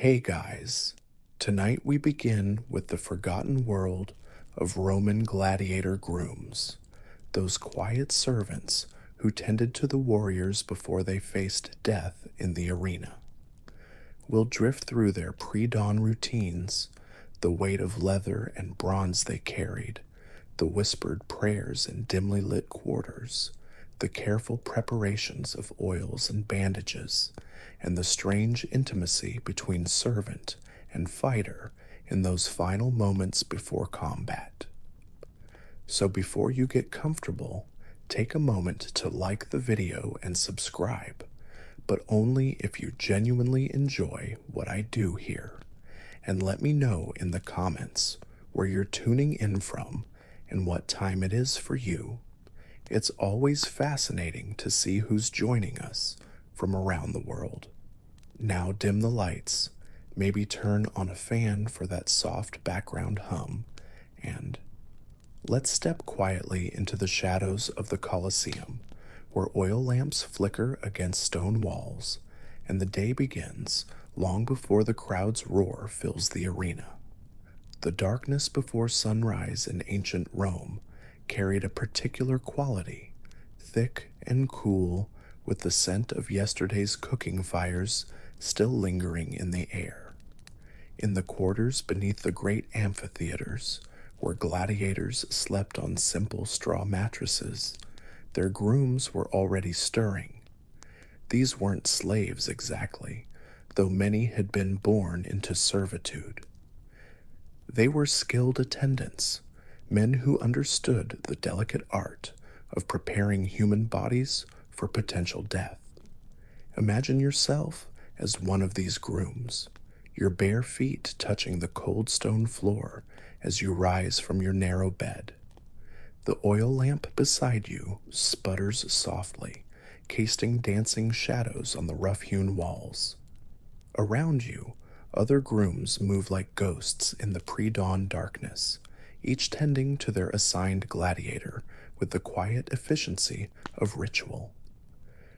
Hey guys, tonight we begin with the forgotten world of Roman gladiator grooms, those quiet servants who tended to the warriors before they faced death in the arena. We'll drift through their pre-dawn routines, the weight of leather and bronze they carried, the whispered prayers in dimly lit quarters, the careful preparations of oils and bandages, and the strange intimacy between servant and fighter in those final moments before combat. So before you get comfortable, take a moment to like the video and subscribe, but only if you genuinely enjoy what I do here. And let me know in the comments where you're tuning in from and what time it is for you. It's always fascinating to see who's joining us from around the world. Now dim the lights, maybe turn on a fan for that soft background hum, and let's step quietly into the shadows of the Colosseum, where oil lamps flicker against stone walls, and the day begins long before the crowd's roar fills the arena. The darkness before sunrise in ancient Rome carried a particular quality, thick and cool, with the scent of yesterday's cooking fires still lingering in the air. In the quarters beneath the great amphitheaters, where gladiators slept on simple straw mattresses, their grooms were already stirring. These weren't slaves exactly, though many had been born into servitude. They were skilled attendants, men who understood the delicate art of preparing human bodies for potential death. Imagine yourself as one of these grooms, your bare feet touching the cold stone floor as you rise from your narrow bed. The oil lamp beside you sputters softly, casting dancing shadows on the rough-hewn walls. Around you, other grooms move like ghosts in the pre-dawn darkness, each tending to their assigned gladiator with the quiet efficiency of ritual.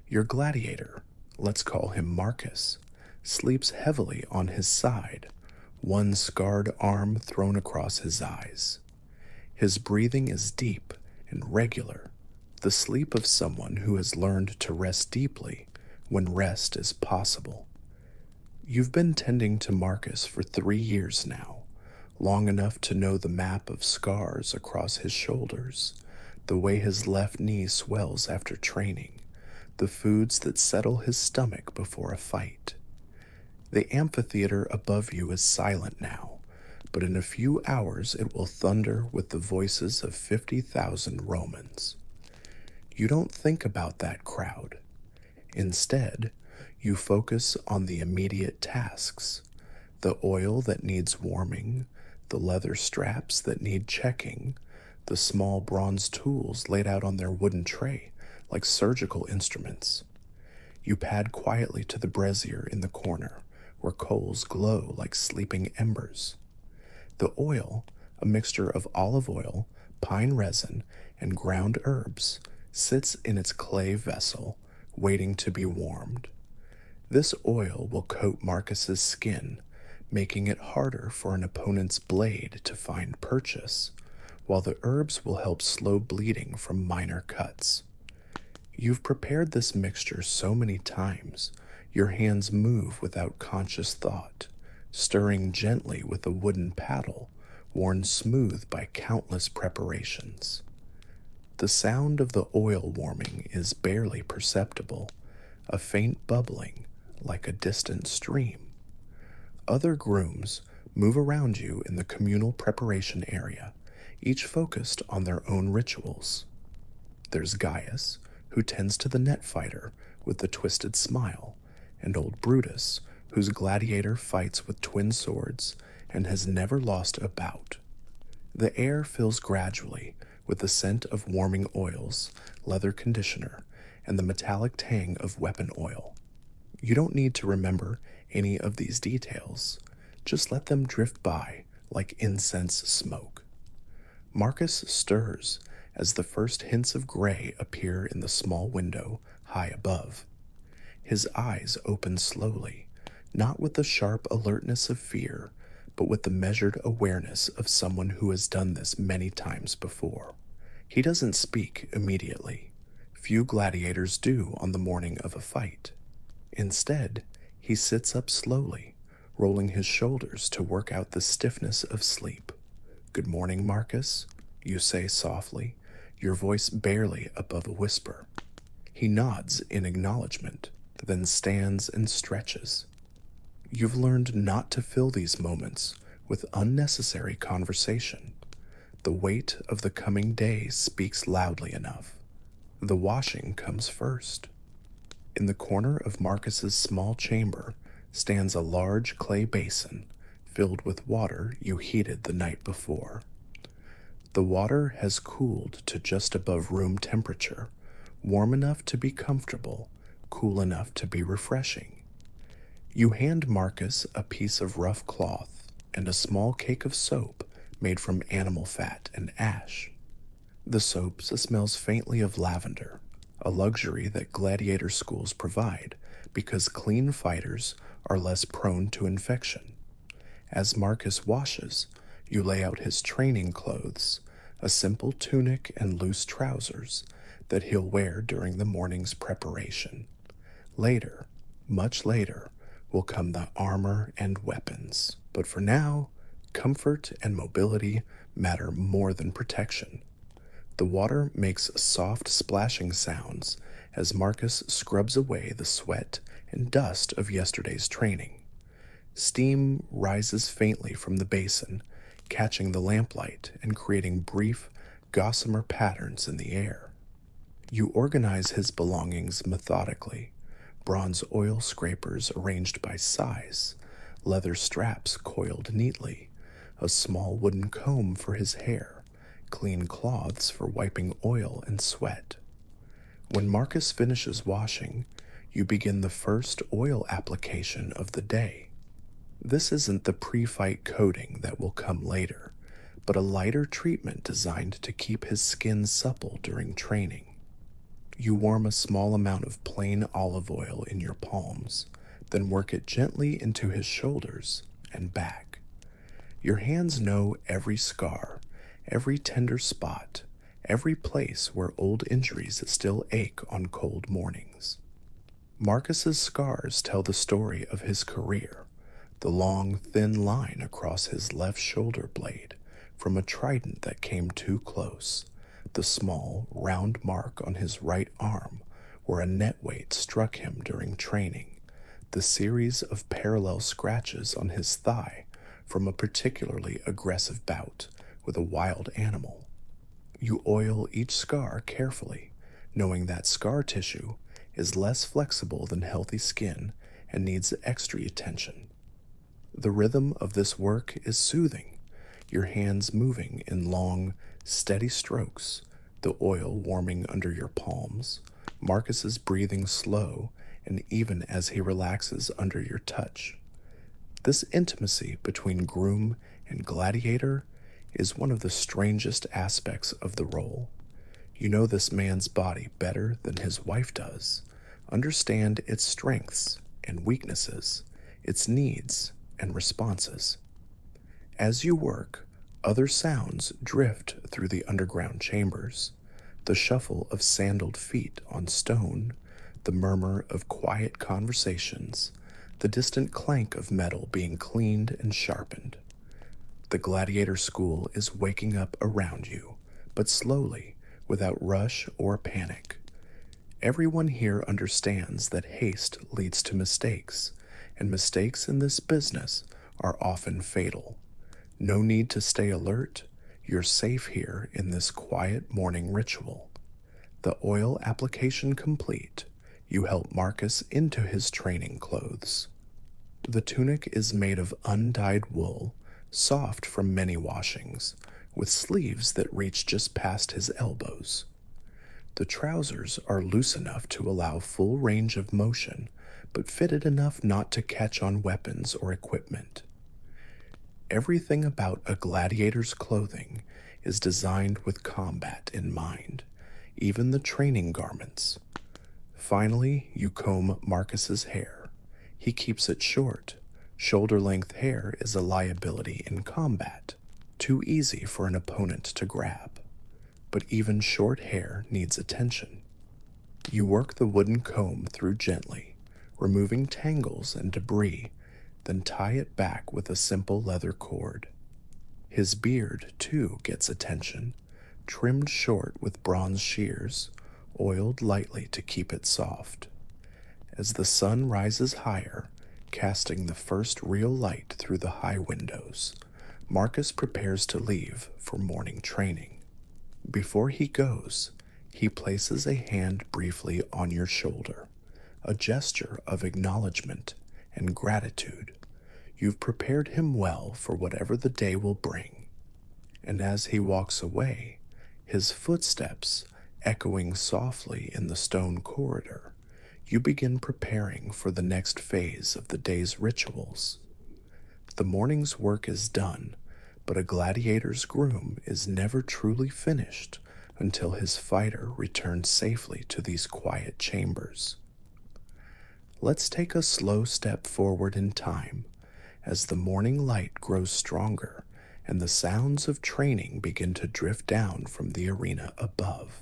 Your gladiator, let's call him Marcus, sleeps heavily on his side, one scarred arm thrown across his eyes. His breathing is deep and regular, the sleep of someone who has learned to rest deeply when rest is possible. You've been tending to Marcus for 3 years now, long enough to know the map of scars across his shoulders, the way his left knee swells after training, the foods that settle his stomach before a fight. The amphitheater above you is silent now, but in a few hours it will thunder with the voices of 50,000 Romans. You don't think about that crowd. Instead, you focus on the immediate tasks, the oil that needs warming, the leather straps that need checking, the small bronze tools laid out on their wooden tray like surgical instruments. You pad quietly to the brazier in the corner, where coals glow like sleeping embers. The oil, a mixture of olive oil, pine resin, and ground herbs, sits in its clay vessel, waiting to be warmed. This oil will coat Marcus's skin, making it harder for an opponent's blade to find purchase, while the herbs will help slow bleeding from minor cuts. You've prepared this mixture so many times, your hands move without conscious thought, stirring gently with a wooden paddle worn smooth by countless preparations. The sound of the oil warming is barely perceptible, a faint bubbling like a distant stream. Other grooms move around you in the communal preparation area, each focused on their own rituals. There's Gaius, who tends to the net fighter with the twisted smile, and old Brutus, whose gladiator fights with twin swords and has never lost a bout. The air fills gradually with the scent of warming oils, leather conditioner, and the metallic tang of weapon oil. You don't need to remember any of these details. Just let them drift by like incense smoke. Marcus stirs as the first hints of gray appear in the small window high above. His eyes open slowly, not with the sharp alertness of fear, but with the measured awareness of someone who has done this many times before. He doesn't speak immediately. Few gladiators do on the morning of a fight. Instead, he sits up slowly, rolling his shoulders to work out the stiffness of sleep. "Good morning, Marcus," you say softly, your voice barely above a whisper. He nods in acknowledgement, then stands and stretches. You've learned not to fill these moments with unnecessary conversation. The weight of the coming day speaks loudly enough. The washing comes first. In the corner of Marcus's small chamber stands a large clay basin filled with water you heated the night before. The water has cooled to just above room temperature, warm enough to be comfortable, cool enough to be refreshing. You hand Marcus a piece of rough cloth and a small cake of soap made from animal fat and ash. The soap smells faintly of lavender, a luxury that gladiator schools provide because clean fighters are less prone to infection. As Marcus washes, you lay out his training clothes, a simple tunic and loose trousers that he'll wear during the morning's preparation. Later, much later, will come the armor and weapons. But for now, comfort and mobility matter more than protection. The water makes soft splashing sounds as Marcus scrubs away the sweat and dust of yesterday's training. Steam rises faintly from the basin, catching the lamplight and creating brief, gossamer patterns in the air. You organize his belongings methodically, bronze oil scrapers arranged by size, leather straps coiled neatly, a small wooden comb for his hair, clean cloths for wiping oil and sweat. When Marcus finishes washing, you begin the first oil application of the day. This isn't the pre-fight coating that will come later, but a lighter treatment designed to keep his skin supple during training. You warm a small amount of plain olive oil in your palms, then work it gently into his shoulders and back. Your hands know every scar, every tender spot, every place where old injuries still ache on cold mornings. Marcus's scars tell the story of his career, the long, thin line across his left shoulder blade from a trident that came too close, the small, round mark on his right arm where a net weight struck him during training, the series of parallel scratches on his thigh from a particularly aggressive bout with a wild animal. You oil each scar carefully, knowing that scar tissue is less flexible than healthy skin and needs extra attention. The rhythm of this work is soothing, your hands moving in long, steady strokes, the oil warming under your palms, Marcus's breathing slow and even as he relaxes under your touch. This intimacy between groom and gladiator is one of the strangest aspects of the role. You know this man's body better than his wife does, understand its strengths and weaknesses, its needs and responses. As you work, other sounds drift through the underground chambers, the shuffle of sandaled feet on stone, the murmur of quiet conversations, the distant clank of metal being cleaned and sharpened. The gladiator school is waking up around you, but slowly, without rush or panic. Everyone here understands that haste leads to mistakes, and mistakes in this business are often fatal. No need to stay alert. You're safe here in this quiet morning ritual. The oil application complete, you help Marcus into his training clothes. The tunic is made of undyed wool, soft from many washings, with sleeves that reach just past his elbows. The trousers are loose enough to allow full range of motion, but fitted enough not to catch on weapons or equipment. Everything about a gladiator's clothing is designed with combat in mind, even the training garments. Finally, you comb Marcus's hair. He keeps it short. Shoulder-length hair is a liability in combat, too easy for an opponent to grab. But even short hair needs attention. You work the wooden comb through gently, removing tangles and debris, then tie it back with a simple leather cord. His beard, too, gets attention, trimmed short with bronze shears, oiled lightly to keep it soft. As the sun rises higher, casting the first real light through the high windows, Marcus prepares to leave for morning training. Before he goes, he places a hand briefly on your shoulder, a gesture of acknowledgement and gratitude. You've prepared him well for whatever the day will bring. And as he walks away, his footsteps echoing softly in the stone corridor, you begin preparing for the next phase of the day's rituals. The morning's work is done, but a gladiator's groom is never truly finished until his fighter returns safely to these quiet chambers. Let's take a slow step forward in time as the morning light grows stronger and the sounds of training begin to drift down from the arena above.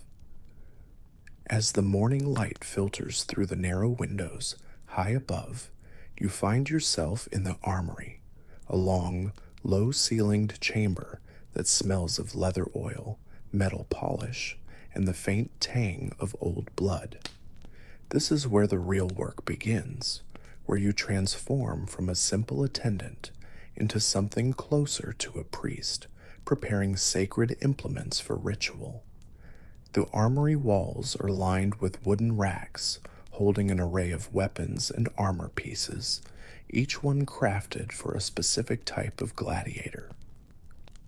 As the morning light filters through the narrow windows high above, you find yourself in the armory, a long, low-ceilinged chamber that smells of leather oil, metal polish, and the faint tang of old blood. This is where the real work begins, where you transform from a simple attendant into something closer to a priest, preparing sacred implements for ritual. The armory walls are lined with wooden racks holding an array of weapons and armor pieces, each one crafted for a specific type of gladiator.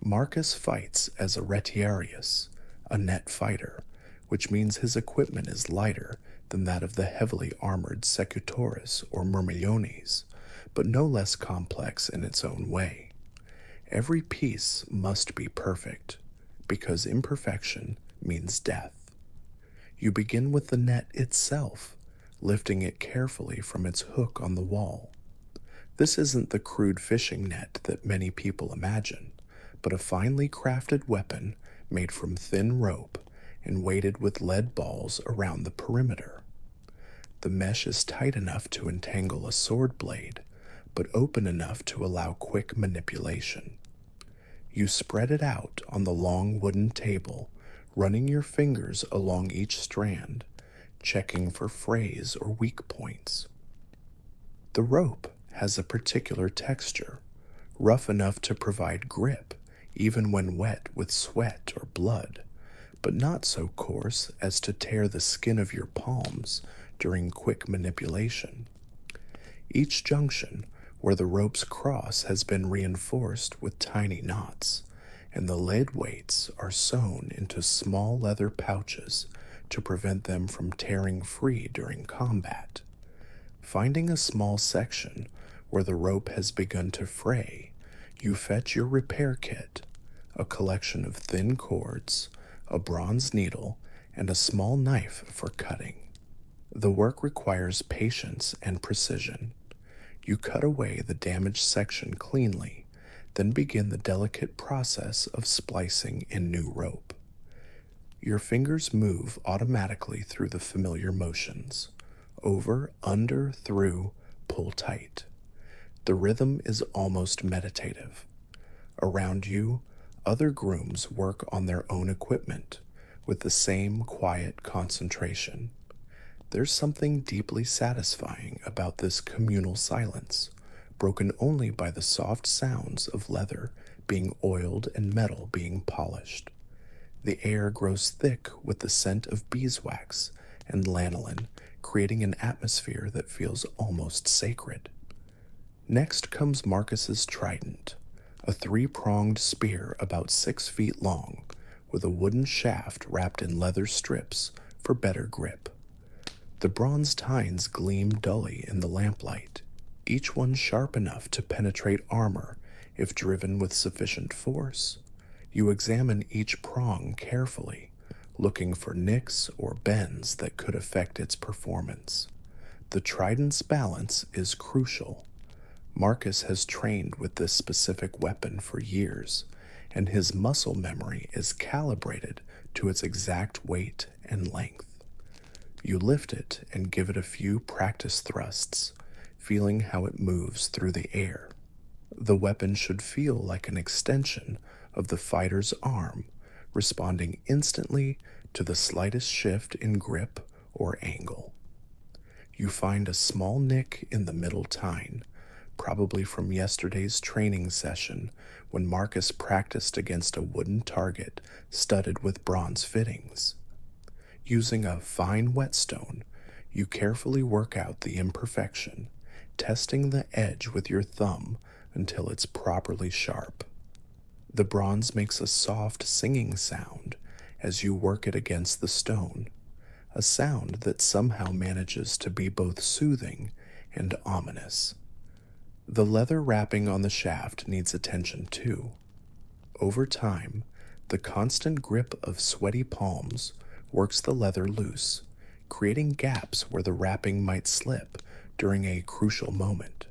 Marcus fights as a retiarius, a net fighter, which means his equipment is lighter than that of the heavily armored secutoris or myrmillones, but no less complex in its own way. Every piece must be perfect, because imperfection means death. You begin with the net itself, lifting it carefully from its hook on the wall. This isn't the crude fishing net that many people imagine, but a finely crafted weapon made from thin rope and weighted with lead balls around the perimeter. The mesh is tight enough to entangle a sword blade, but open enough to allow quick manipulation. You spread it out on the long wooden table, running your fingers along each strand, checking for frays or weak points. The rope has a particular texture, rough enough to provide grip even when wet with sweat or blood, but not so coarse as to tear the skin of your palms during quick manipulation. Each junction where the rope's cross has been reinforced with tiny knots, and the lead weights are sewn into small leather pouches to prevent them from tearing free during combat. Finding a small section where the rope has begun to fray, you fetch your repair kit, a collection of thin cords, a bronze needle, and a small knife for cutting. The work requires patience and precision. You cut away the damaged section cleanly, then begin the delicate process of splicing in new rope. Your fingers move automatically through the familiar motions: over, under, through, pull tight. The rhythm is almost meditative. Around you, other grooms work on their own equipment with the same quiet concentration. There's something deeply satisfying about this communal silence, broken only by the soft sounds of leather being oiled and metal being polished. The air grows thick with the scent of beeswax and lanolin, creating an atmosphere that feels almost sacred. Next comes Marcus's trident, a three-pronged spear about 6 feet long, with a wooden shaft wrapped in leather strips for better grip. The bronze tines gleam dully in the lamplight, each one sharp enough to penetrate armor if driven with sufficient force. You examine each prong carefully, looking for nicks or bends that could affect its performance. The trident's balance is crucial. Marcus has trained with this specific weapon for years, and his muscle memory is calibrated to its exact weight and length. You lift it and give it a few practice thrusts, feeling how it moves through the air. The weapon should feel like an extension of the fighter's arm, responding instantly to the slightest shift in grip or angle. You find a small nick in the middle tine, probably from yesterday's training session when Marcus practiced against a wooden target studded with bronze fittings. Using a fine whetstone, you carefully work out the imperfection, testing the edge with your thumb until it's properly sharp. The bronze makes a soft singing sound as you work it against the stone, a sound that somehow manages to be both soothing and ominous. The leather wrapping on the shaft needs attention too. Over time, the constant grip of sweaty palms works the leather loose, creating gaps where the wrapping might slip during a crucial moment.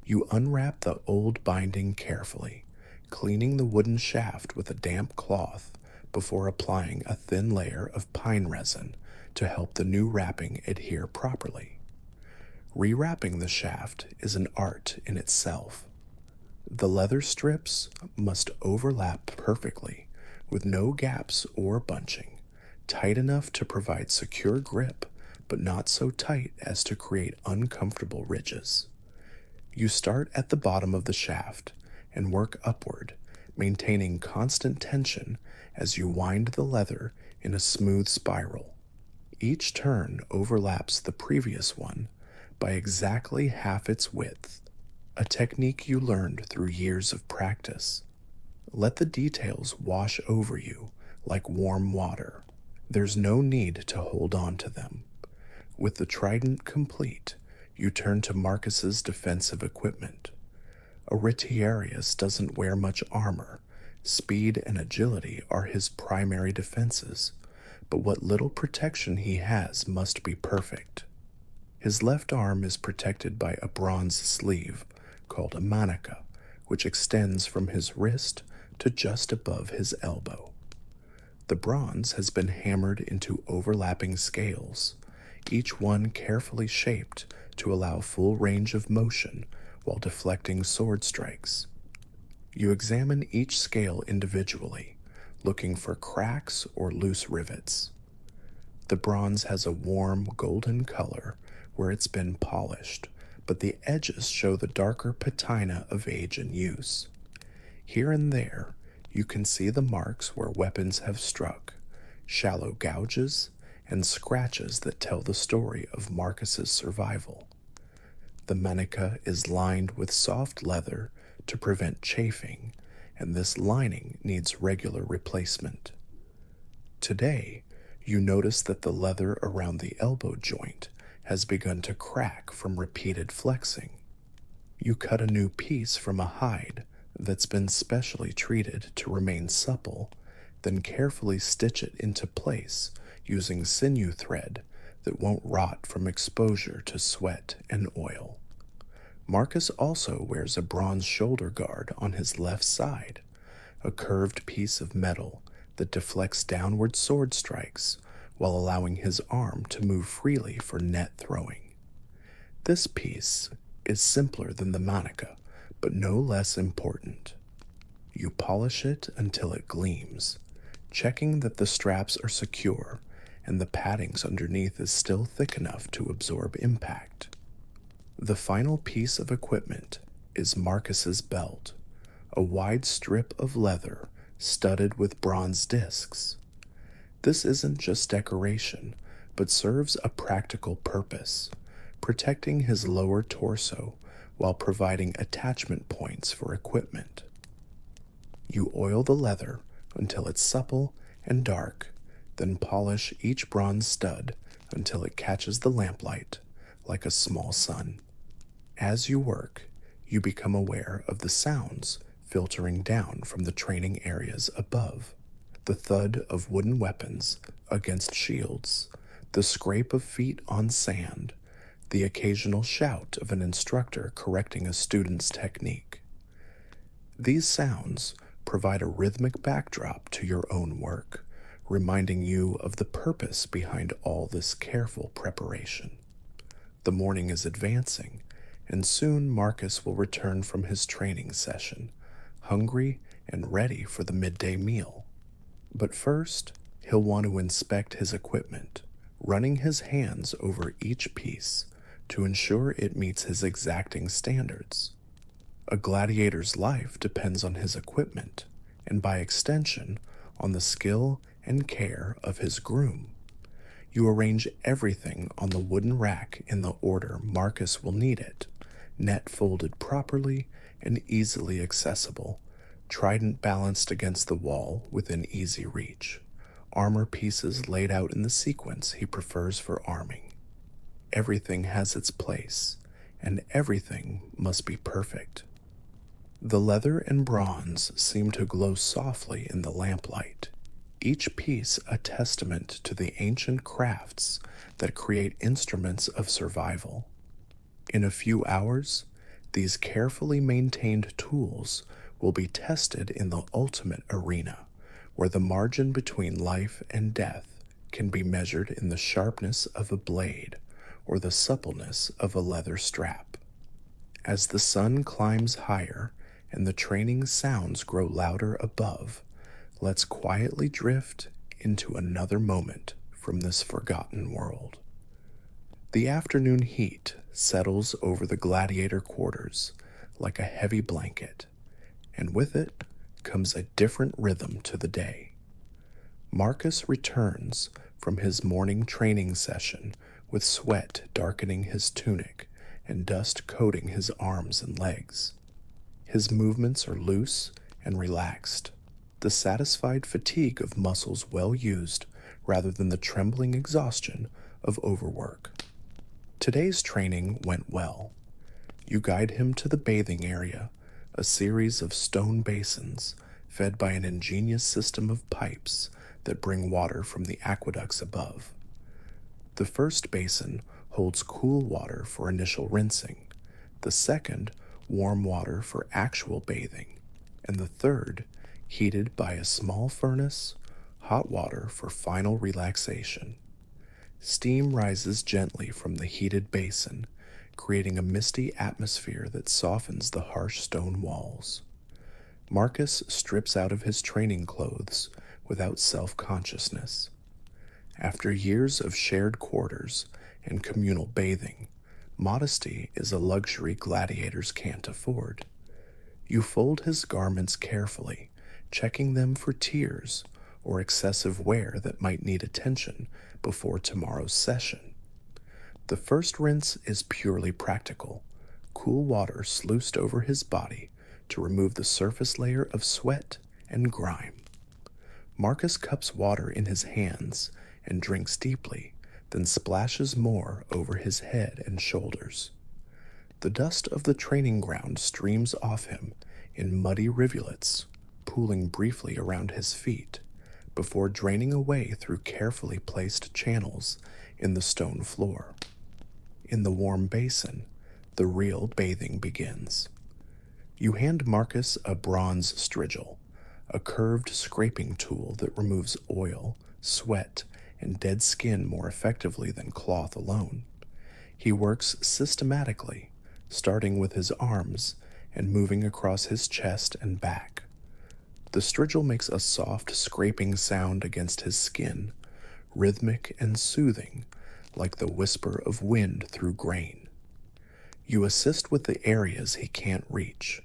You unwrap the old binding carefully, cleaning the wooden shaft with a damp cloth before applying a thin layer of pine resin to help the new wrapping adhere properly. Rewrapping the shaft is an art in itself. The leather strips must overlap perfectly with no gaps or bunching, tight enough to provide secure grip, but not so tight as to create uncomfortable ridges. You start at the bottom of the shaft and work upward, maintaining constant tension as you wind the leather in a smooth spiral. Each turn overlaps the previous one by exactly half its width, a technique you learned through years of practice. Let the details wash over you like warm water. There's no need to hold on to them. With the trident complete, you turn to Marcus's defensive equipment. Aretarius doesn't wear much armor. Speed and agility are his primary defenses, but what little protection he has must be perfect. His left arm is protected by a bronze sleeve called a manica, which extends from his wrist to just above his elbow. The bronze has been hammered into overlapping scales, each one carefully shaped to allow full range of motion while deflecting sword strikes. You examine each scale individually, looking for cracks or loose rivets. The bronze has a warm golden color where it's been polished, but the edges show the darker patina of age and use. Here and there, you can see the marks where weapons have struck, shallow gouges, and scratches that tell the story of Marcus's survival. The manica is lined with soft leather to prevent chafing, and this lining needs regular replacement. Today, you notice that the leather around the elbow joint has begun to crack from repeated flexing. You cut a new piece from a hide that's been specially treated to remain supple, then carefully stitch it into place using sinew thread that won't rot from exposure to sweat and oil. Marcus also wears a bronze shoulder guard on his left side, a curved piece of metal that deflects downward sword strikes while allowing his arm to move freely for net throwing. This piece is simpler than the manica, but no less important. You polish it until it gleams, checking that the straps are secure and the paddings underneath is still thick enough to absorb impact. The final piece of equipment is Marcus's belt, a wide strip of leather studded with bronze discs. This isn't just decoration, but serves a practical purpose, protecting his lower torso while providing attachment points for equipment. You oil the leather until it's supple and dark, then polish each bronze stud until it catches the lamplight like a small sun. As you work, you become aware of the sounds filtering down from the training areas above. The thud of wooden weapons against shields, the scrape of feet on sand, the occasional shout of an instructor correcting a student's technique. These sounds provide a rhythmic backdrop to your own work, reminding you of the purpose behind all this careful preparation. The morning is advancing, and soon Marcus will return from his training session, hungry and ready for the midday meal. But first, he'll want to inspect his equipment, running his hands over each piece to ensure it meets his exacting standards. A gladiator's life depends on his equipment, and by extension, on the skill and care of his groom. You arrange everything on the wooden rack in the order Marcus will need it, net folded properly and easily accessible, trident balanced against the wall within easy reach, armor pieces laid out in the sequence he prefers for arming. Everything has its place, and everything must be perfect. The leather and bronze seem to glow softly in the lamplight, each piece a testament to the ancient crafts that create instruments of survival. In a few hours, these carefully maintained tools will be tested in the ultimate arena, where the margin between life and death can be measured in the sharpness of a blade or the suppleness of a leather strap. As the sun climbs higher and the training sounds grow louder above, let's quietly drift into another moment from this forgotten world. The afternoon heat settles over the gladiator quarters like a heavy blanket, and with it comes a different rhythm to the day. Marcus returns from his morning training session with sweat darkening his tunic and dust coating his arms and legs. His movements are loose and relaxed, the satisfied fatigue of muscles well used rather than the trembling exhaustion of overwork. Today's training went well. You guide him to the bathing area, a series of stone basins fed by an ingenious system of pipes that bring water from the aqueducts above. The first basin holds cool water for initial rinsing, the second warm water for actual bathing, and the third, heated by a small furnace, hot water for final relaxation. Steam rises gently from the heated basin, creating a misty atmosphere that softens the harsh stone walls. Marcus strips out of his training clothes without self-consciousness. After years of shared quarters and communal bathing, modesty is a luxury gladiators can't afford. You fold his garments carefully, checking them for tears or excessive wear that might need attention before tomorrow's session. The first rinse is purely practical, cool water sluiced over his body to remove the surface layer of sweat and grime. Marcus cups water in his hands and drinks deeply, then splashes more over his head and shoulders. The dust of the training ground streams off him in muddy rivulets, pooling briefly around his feet, before draining away through carefully placed channels in the stone floor. In the warm basin, the real bathing begins. You hand Marcus a bronze strigil, a curved scraping tool that removes oil, sweat, and dead skin more effectively than cloth alone. He works systematically, starting with his arms and moving across his chest and back. The strigil makes a soft scraping sound against his skin, rhythmic and soothing, like the whisper of wind through grain. You assist with the areas he can't reach,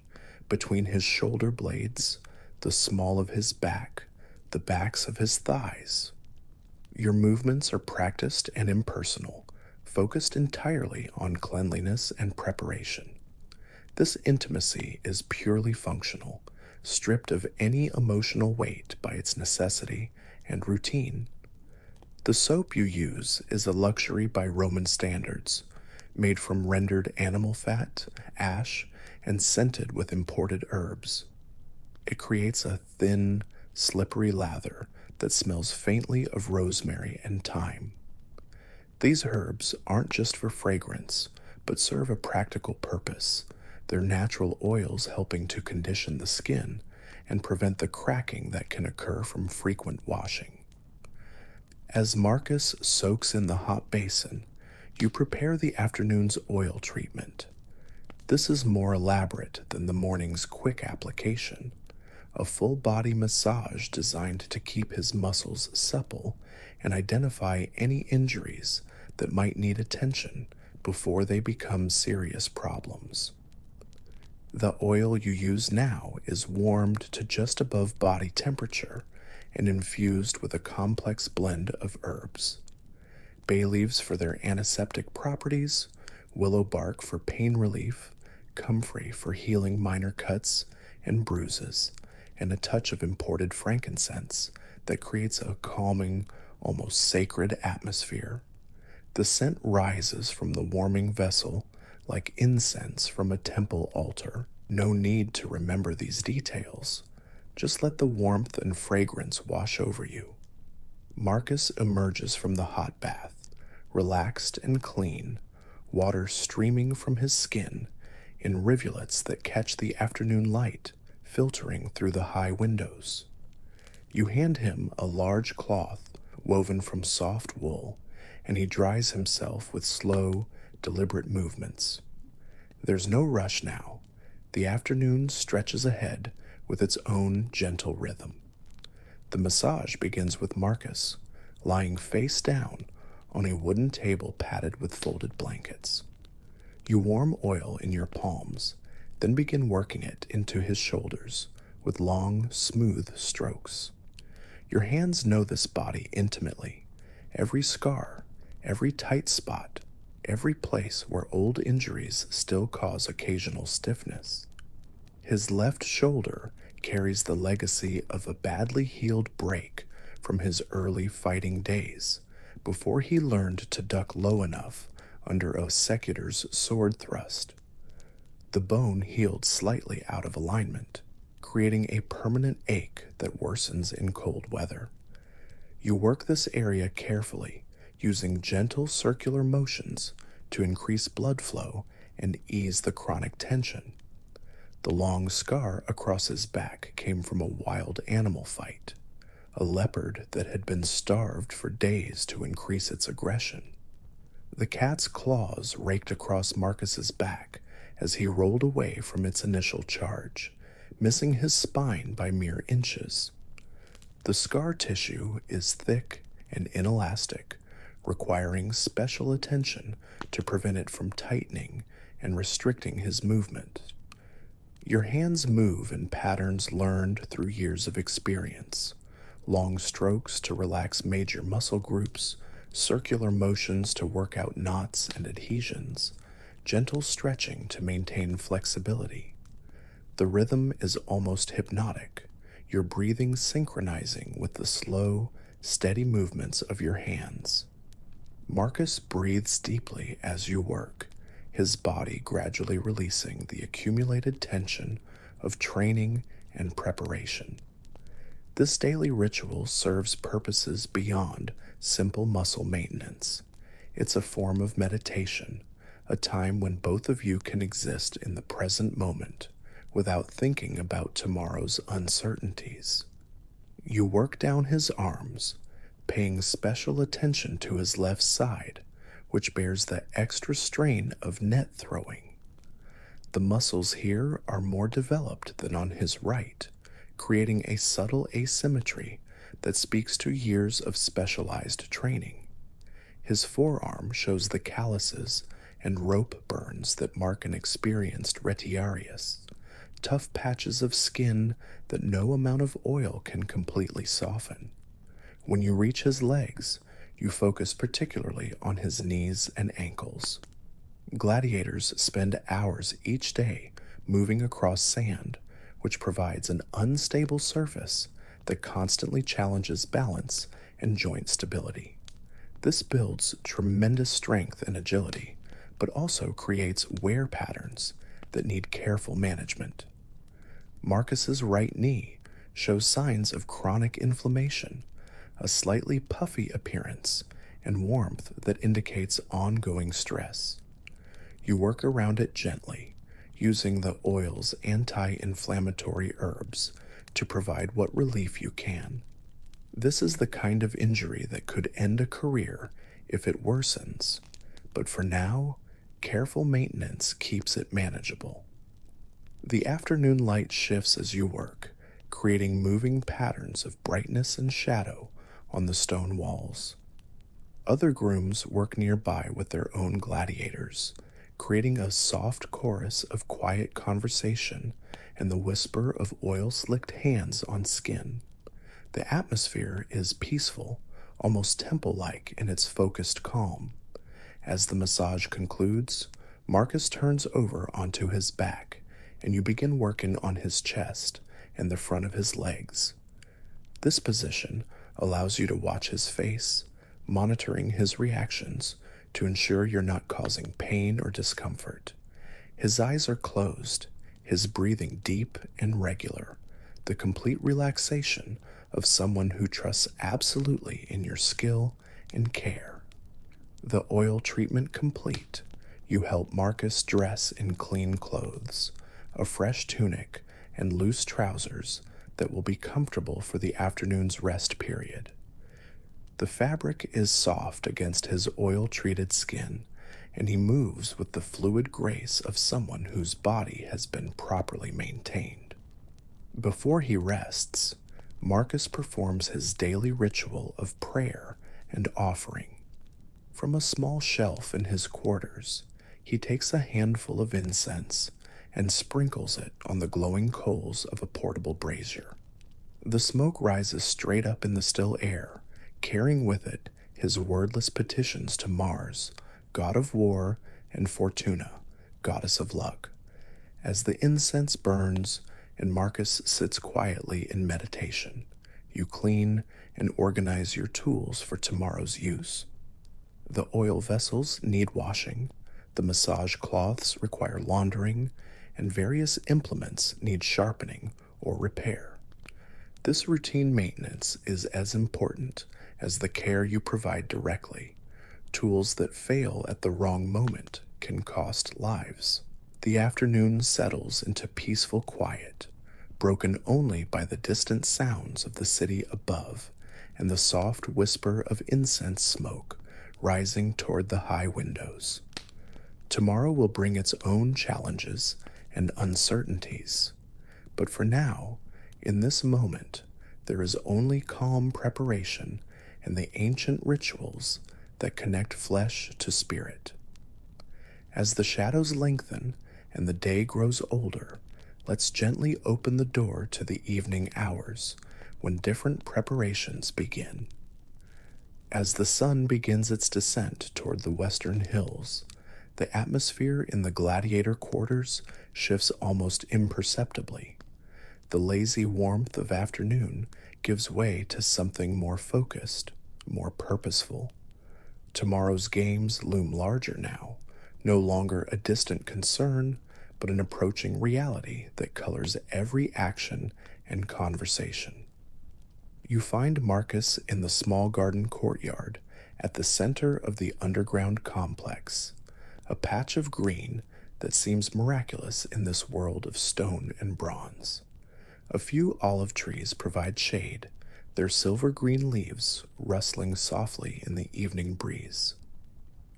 between his shoulder blades, the small of his back, the backs of his thighs. Your movements are practiced and impersonal, focused entirely on cleanliness and preparation. This intimacy is purely functional, stripped of any emotional weight by its necessity and routine. The soap you use is a luxury by Roman standards, made from rendered animal fat, ash, and scented with imported herbs. It creates a thin, slippery lather that smells faintly of rosemary and thyme. These herbs aren't just for fragrance, but serve a practical purpose. They're natural oils helping to condition the skin and prevent the cracking that can occur from frequent washing. As Marcus soaks in the hot basin, you prepare the afternoon's oil treatment. This is more elaborate than the morning's quick application, a full body massage designed to keep his muscles supple and identify any injuries that might need attention before they become serious problems. The oil you use now is warmed to just above body temperature and infused with a complex blend of herbs. Bay leaves for their antiseptic properties, willow bark for pain relief, comfrey for healing minor cuts and bruises, and a touch of imported frankincense that creates a calming, almost sacred atmosphere. The scent rises from the warming vessel like incense from a temple altar. No need to remember these details. Just let the warmth and fragrance wash over you. Marcus emerges from the hot bath, relaxed and clean, water streaming from his skin in rivulets that catch the afternoon light filtering through the high windows. You hand him a large cloth woven from soft wool, and he dries himself with slow, deliberate movements. There's no rush now. The afternoon stretches ahead with its own gentle rhythm. The massage begins with Marcus, lying face down on a wooden table padded with folded blankets. You warm oil in your palms, then begin working it into his shoulders with long, smooth strokes. Your hands know this body intimately. Every scar, every tight spot, every place where old injuries still cause occasional stiffness. His left shoulder carries the legacy of a badly healed break from his early fighting days, before he learned to duck low enough under a secutor's sword thrust. The bone healed slightly out of alignment, creating a permanent ache that worsens in cold weather. You work this area carefully, using gentle circular motions to increase blood flow and ease the chronic tension. The long scar across his back came from a wild animal fight, a leopard that had been starved for days to increase its aggression. The cat's claws raked across Marcus's back as he rolled away from its initial charge, missing his spine by mere inches. The scar tissue is thick and inelastic, requiring special attention to prevent it from tightening and restricting his movement. Your hands move in patterns learned through years of experience, long strokes to relax major muscle groups, circular motions to work out knots and adhesions, gentle stretching to maintain flexibility. The rhythm is almost hypnotic, your breathing synchronizing with the slow, steady movements of your hands. Marcus breathes deeply as you work, his body gradually releasing the accumulated tension of training and preparation. This daily ritual serves purposes beyond simple muscle maintenance. It's a form of meditation, a time when both of you can exist in the present moment without thinking about tomorrow's uncertainties. You work down his arms, paying special attention to his left side, which bears the extra strain of net throwing. The muscles here are more developed than on his right, creating a subtle asymmetry that speaks to years of specialized training. His forearm shows the calluses and rope burns that mark an experienced retiarius, tough patches of skin that no amount of oil can completely soften. When you reach his legs, you focus particularly on his knees and ankles. Gladiators spend hours each day moving across sand, which provides an unstable surface that constantly challenges balance and joint stability. This builds tremendous strength and agility, but also creates wear patterns that need careful management. Marcus's right knee shows signs of chronic inflammation, a slightly puffy appearance, and warmth that indicates ongoing stress. You work around it gently, using the oil's anti-inflammatory herbs to provide what relief you can. This is the kind of injury that could end a career if it worsens, but for now, careful maintenance keeps it manageable. The afternoon light shifts as you work, creating moving patterns of brightness and shadow on the stone walls. Other grooms work nearby with their own gladiators, creating a soft chorus of quiet conversation and the whisper of oil-slicked hands on skin. The atmosphere is peaceful, almost temple-like in its focused calm. As the massage concludes, Marcus turns over onto his back, and you begin working on his chest and the front of his legs. This position allows you to watch his face, monitoring his reactions to ensure you're not causing pain or discomfort. His eyes are closed, his breathing deep and regular, the complete relaxation of someone who trusts absolutely in your skill and care. The oil treatment complete, you help Marcus dress in clean clothes, a fresh tunic, and loose trousers that will be comfortable for the afternoon's rest period. The fabric is soft against his oil-treated skin, and he moves with the fluid grace of someone whose body has been properly maintained. Before he rests, Marcus performs his daily ritual of prayer and offering. From a small shelf in his quarters, he takes a handful of incense and sprinkles it on the glowing coals of a portable brazier. The smoke rises straight up in the still air, carrying with it his wordless petitions to Mars, god of war, and Fortuna, goddess of luck. As the incense burns and Marcus sits quietly in meditation, you clean and organize your tools for tomorrow's use. The oil vessels need washing, the massage cloths require laundering, and various implements need sharpening or repair. This routine maintenance is as important as the care you provide directly. Tools that fail at the wrong moment can cost lives. The afternoon settles into peaceful quiet, broken only by the distant sounds of the city above and the soft whisper of incense smoke rising toward the high windows. Tomorrow will bring its own challenges and uncertainties, but for now, in this moment, there is only calm preparation and the ancient rituals that connect flesh to spirit. As the shadows lengthen and the day grows older, let's gently open the door to the evening hours when different preparations begin. As the sun begins its descent toward the western hills, the atmosphere in the gladiator quarters shifts almost imperceptibly. The lazy warmth of afternoon gives way to something more focused, more purposeful. Tomorrow's games loom larger now, no longer a distant concern, but an approaching reality that colors every action and conversation. You find Marcus in the small garden courtyard at the center of the underground complex, a patch of green that seems miraculous in this world of stone and bronze. A few olive trees provide shade, their silver-green leaves rustling softly in the evening breeze.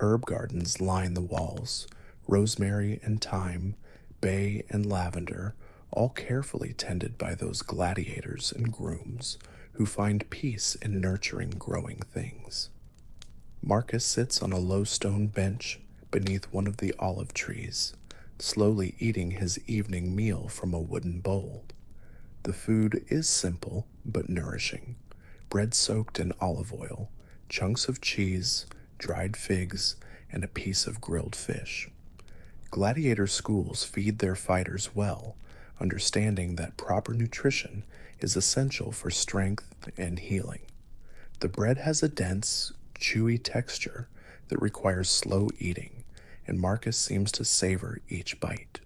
Herb gardens line the walls, rosemary and thyme, bay and lavender, all carefully tended by those gladiators and grooms who find peace in nurturing growing things. Marcus sits on a low stone bench beneath one of the olive trees, slowly eating his evening meal from a wooden bowl. The food is simple but nourishing: bread soaked in olive oil, chunks of cheese, dried figs, and a piece of grilled fish. Gladiator schools feed their fighters well, understanding that proper nutrition is essential for strength and healing. The bread has a dense, chewy texture that requires slow eating, and Marcus seems to savor each bite.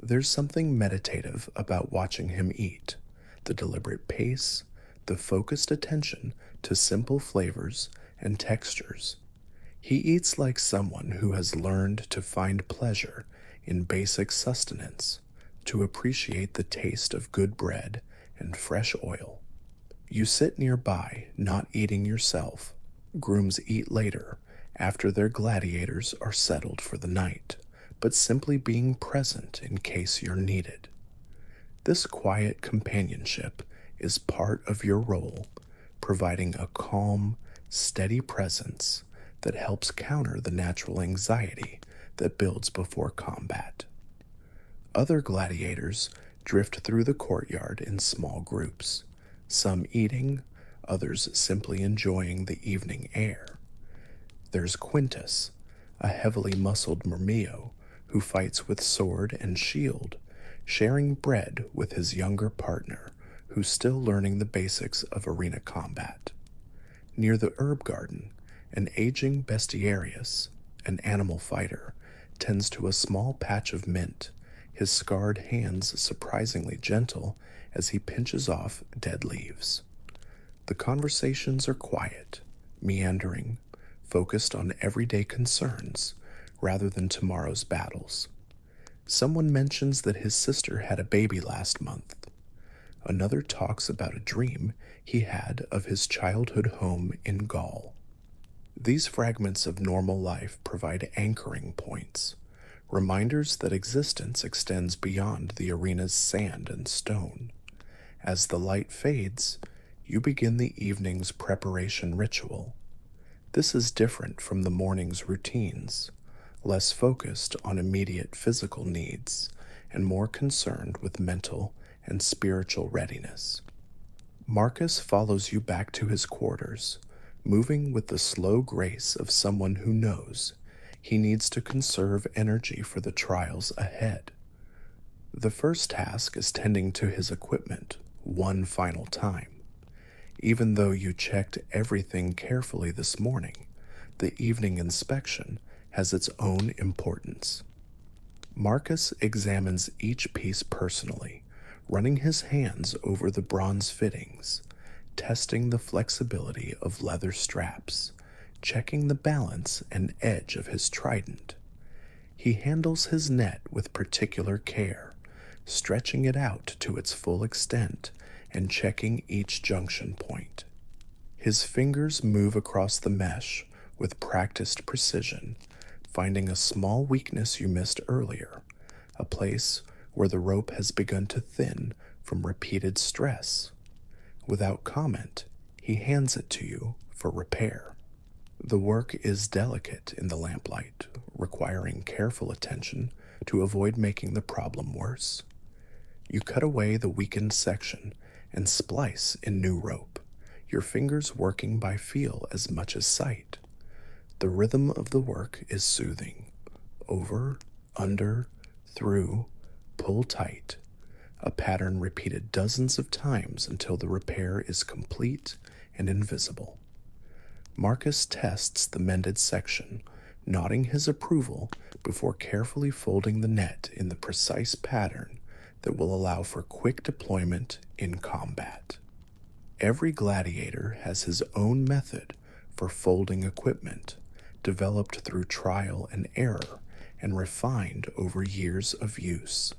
There's something meditative about watching him eat, the deliberate pace, the focused attention to simple flavors and textures. He eats like someone who has learned to find pleasure in basic sustenance, to appreciate the taste of good bread and fresh oil. You sit nearby, not eating yourself. Grooms eat later, after their gladiators are settled for the night, but simply being present in case you're needed. This quiet companionship is part of your role, providing a calm, steady presence that helps counter the natural anxiety that builds before combat. Other gladiators drift through the courtyard in small groups, some eating, others simply enjoying the evening air. There's Quintus, a heavily muscled Murmillo who fights with sword and shield, sharing bread with his younger partner who's still learning the basics of arena combat. Near the herb garden, an aging bestiarius, an animal fighter, tends to a small patch of mint, his scarred hands surprisingly gentle as he pinches off dead leaves. The conversations are quiet, meandering, focused on everyday concerns rather than tomorrow's battles. Someone mentions that his sister had a baby last month. Another talks about a dream he had of his childhood home in Gaul. These fragments of normal life provide anchoring points, reminders that existence extends beyond the arena's sand and stone. As the light fades, you begin the evening's preparation ritual. This is different from the morning's routines, less focused on immediate physical needs and more concerned with mental and spiritual readiness. Marcus follows you back to his quarters, moving with the slow grace of someone who knows he needs to conserve energy for the trials ahead. The first task is tending to his equipment one final time. Even though you checked everything carefully this morning, the evening inspection has its own importance. Marcus examines each piece personally, running his hands over the bronze fittings, testing the flexibility of leather straps, checking the balance and edge of his trident. He handles his net with particular care, stretching it out to its full extent and checking each junction point. His fingers move across the mesh with practiced precision, finding a small weakness you missed earlier, a place where the rope has begun to thin from repeated stress. Without comment, he hands it to you for repair. The work is delicate in the lamplight, requiring careful attention to avoid making the problem worse. You cut away the weakened section and splice in new rope, your fingers working by feel as much as sight. The rhythm of the work is soothing. Over, under, through, pull tight. A pattern repeated dozens of times until the repair is complete and invisible. Marcus tests the mended section, nodding his approval before carefully folding the net in the precise pattern that will allow for quick deployment in combat. Every gladiator has his own method for folding equipment, developed through trial and error and refined over years of use.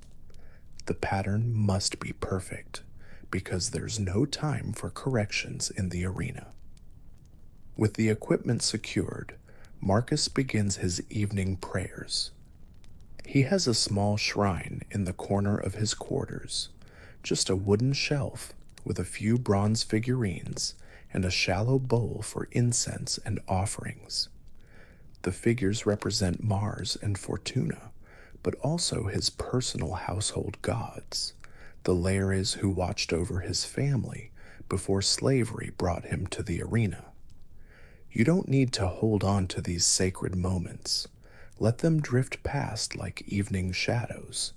The pattern must be perfect, because there's no time for corrections in the arena. With the equipment secured, Marcus begins his evening prayers. He has a small shrine in the corner of his quarters, just a wooden shelf with a few bronze figurines and a shallow bowl for incense and offerings. The figures represent Mars and Fortuna, but also his personal household gods, the Lares who watched over his family before slavery brought him to the arena. You don't need to hold on to these sacred moments. Let them drift past like evening shadows.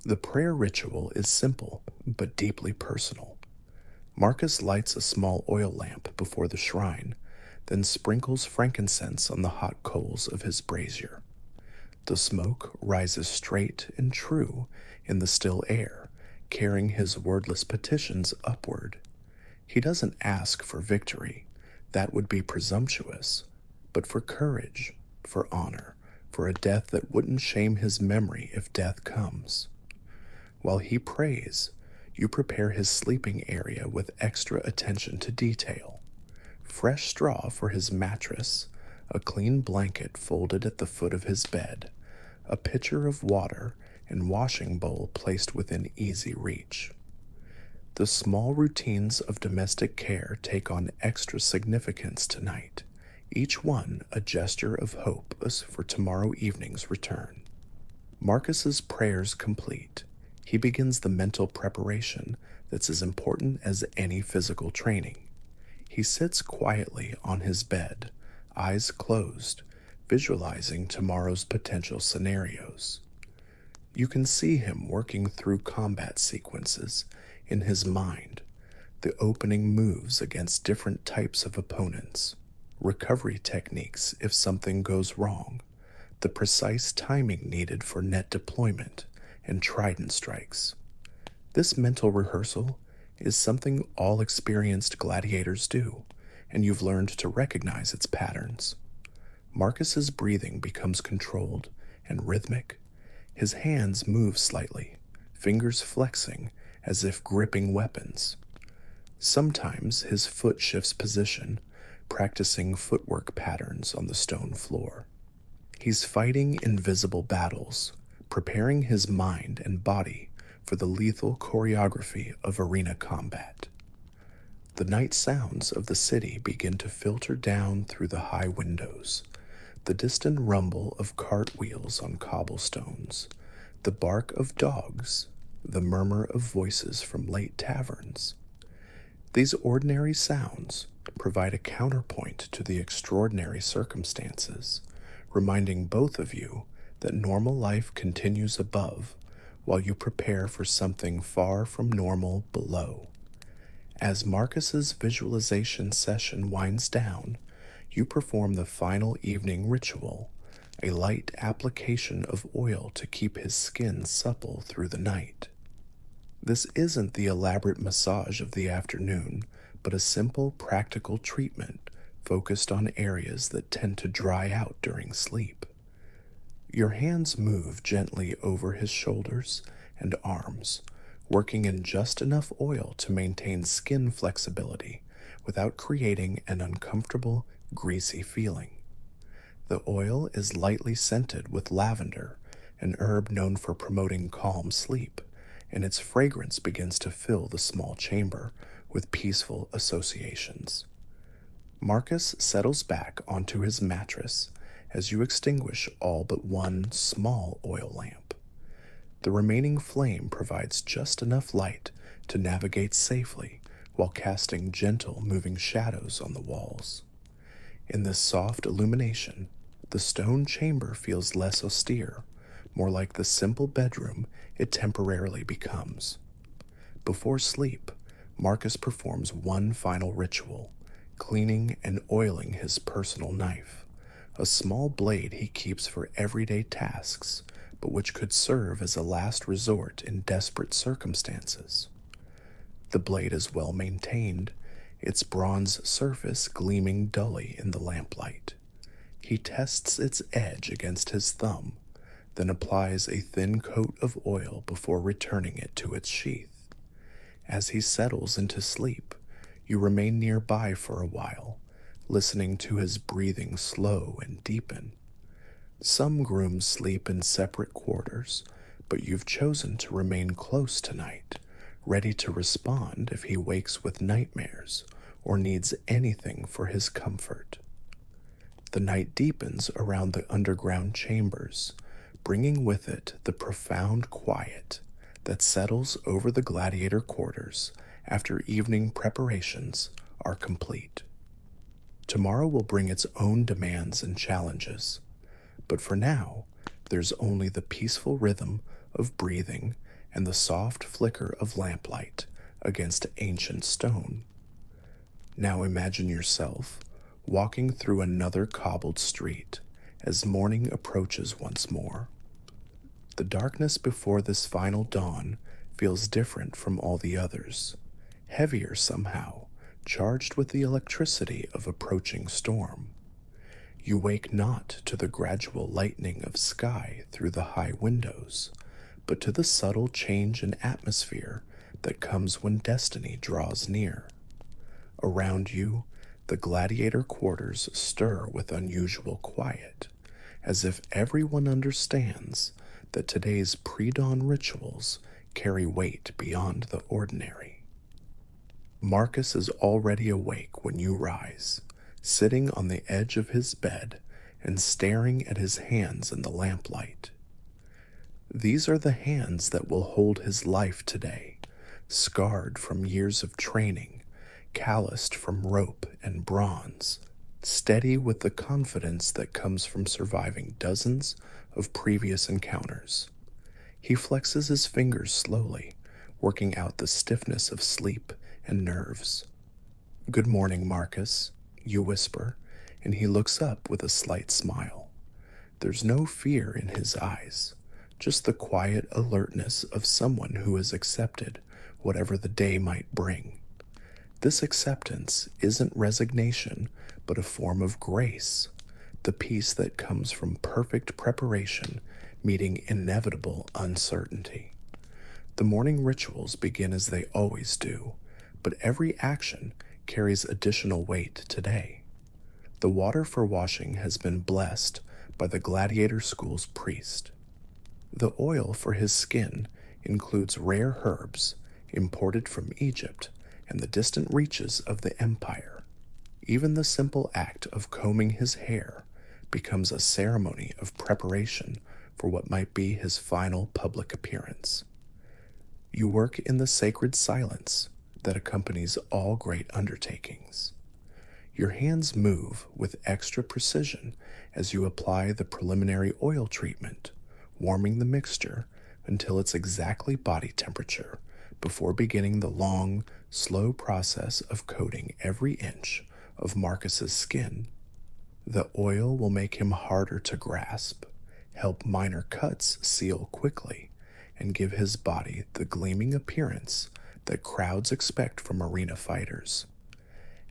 The prayer ritual is simple but deeply personal. Marcus lights a small oil lamp before the shrine, then sprinkles frankincense on the hot coals of his brazier. The smoke rises straight and true in the still air, carrying his wordless petitions upward. He doesn't ask for victory, That would be presumptuous, but for courage, for honor, for a death that wouldn't shame his memory if death comes. While he prays, you prepare his sleeping area with extra attention to detail. Fresh straw for his mattress, a clean blanket folded at the foot of his bed, a pitcher of water and washing bowl placed within easy reach. The small routines of domestic care take on extra significance tonight, each one a gesture of hope for tomorrow evening's return. Marcus's prayers complete, he begins the mental preparation that's as important as any physical training. He sits quietly on his bed, eyes closed, visualizing tomorrow's potential scenarios. You can see him working through combat sequences in his mind, the opening moves against different types of opponents, recovery techniques if something goes wrong, the precise timing needed for net deployment and trident strikes. This mental rehearsal is something all experienced gladiators do, and you've learned to recognize its patterns. Marcus's breathing becomes controlled and rhythmic. His hands move slightly, fingers flexing as if gripping weapons. Sometimes his foot shifts position, practicing footwork patterns on the stone floor. He's fighting invisible battles, preparing his mind and body for the lethal choreography of arena combat. The night sounds of the city begin to filter down through the high windows, the distant rumble of cartwheels on cobblestones, the bark of dogs, the murmur of voices from late taverns. These ordinary sounds provide a counterpoint to the extraordinary circumstances, reminding both of you that normal life continues above while you prepare for something far from normal below. As Marcus's visualization session winds down, you perform the final evening ritual, a light application of oil to keep his skin supple through the night. This isn't the elaborate massage of the afternoon, but a simple, practical treatment focused on areas that tend to dry out during sleep. Your hands move gently over his shoulders and arms, working in just enough oil to maintain skin flexibility without creating an uncomfortable, greasy feeling. The oil is lightly scented with lavender, an herb known for promoting calm sleep, and its fragrance begins to fill the small chamber with peaceful associations. Marcus settles back onto his mattress as you extinguish all but one small oil lamp. The remaining flame provides just enough light to navigate safely while casting gentle moving shadows on the walls. In this soft illumination, the stone chamber feels less austere, more like the simple bedroom it temporarily becomes. Before sleep, Marcus performs one final ritual, cleaning and oiling his personal knife, a small blade he keeps for everyday tasks, but which could serve as a last resort in desperate circumstances. The blade is well maintained, its bronze surface gleaming dully in the lamplight. He tests its edge against his thumb, then applies a thin coat of oil before returning it to its sheath. As he settles into sleep, you remain nearby for a while, listening to his breathing slow and deepen. Some grooms sleep in separate quarters, but you've chosen to remain close tonight, ready to respond if he wakes with nightmares or needs anything for his comfort. The night deepens around the underground chambers, bringing with it the profound quiet that settles over the gladiator quarters after evening preparations are complete. Tomorrow will bring its own demands and challenges, but for now, there's only the peaceful rhythm of breathing and the soft flicker of lamplight against ancient stone. Now imagine yourself walking through another cobbled street as morning approaches once more. The darkness before this final dawn feels different from all the others, heavier somehow, charged with the electricity of approaching storm. You wake not to the gradual lightening of sky through the high windows, but to the subtle change in atmosphere that comes when destiny draws near. Around you, the gladiator quarters stir with unusual quiet, as if everyone understands that today's pre-dawn rituals carry weight beyond the ordinary. Marcus is already awake when you rise, sitting on the edge of his bed and staring at his hands in the lamplight. These are the hands that will hold his life today, scarred from years of training, calloused from rope and bronze, steady with the confidence that comes from surviving dozens of previous encounters. He flexes his fingers slowly, working out the stiffness of sleep and nerves. "Good morning, Marcus," you whisper, and he looks up with a slight smile. There's no fear in his eyes, just the quiet alertness of someone who has accepted whatever the day might bring. This acceptance isn't resignation, but a form of grace, the peace that comes from perfect preparation meeting inevitable uncertainty. The morning rituals begin as they always do, but every action carries additional weight today. The water for washing has been blessed by the Gladiator School's priest. The oil for his skin includes rare herbs imported from Egypt and the distant reaches of the empire. Even the simple act of combing his hair becomes a ceremony of preparation for what might be his final public appearance. You work in the sacred silence that accompanies all great undertakings. Your hands move with extra precision as you apply the preliminary oil treatment, warming the mixture until it's exactly body temperature before beginning the long, slow process of coating every inch of Marcus's skin. The oil will make him harder to grasp, help minor cuts seal quickly, and give his body the gleaming appearance that crowds expect from arena fighters.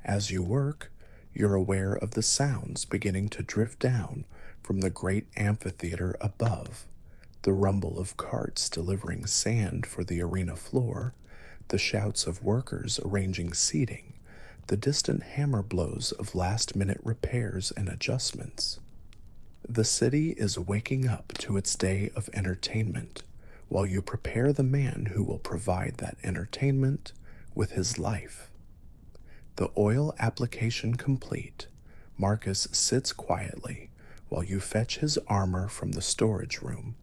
As you work, you're aware of the sounds beginning to drift down from the great amphitheater above, the rumble of carts delivering sand for the arena floor, the shouts of workers arranging seating, the distant hammer blows of last-minute repairs and adjustments. The city is waking up to its day of entertainment, while you prepare the man who will provide that entertainment with his life. The oil application complete, Marcus sits quietly while you fetch his armor from the storage room.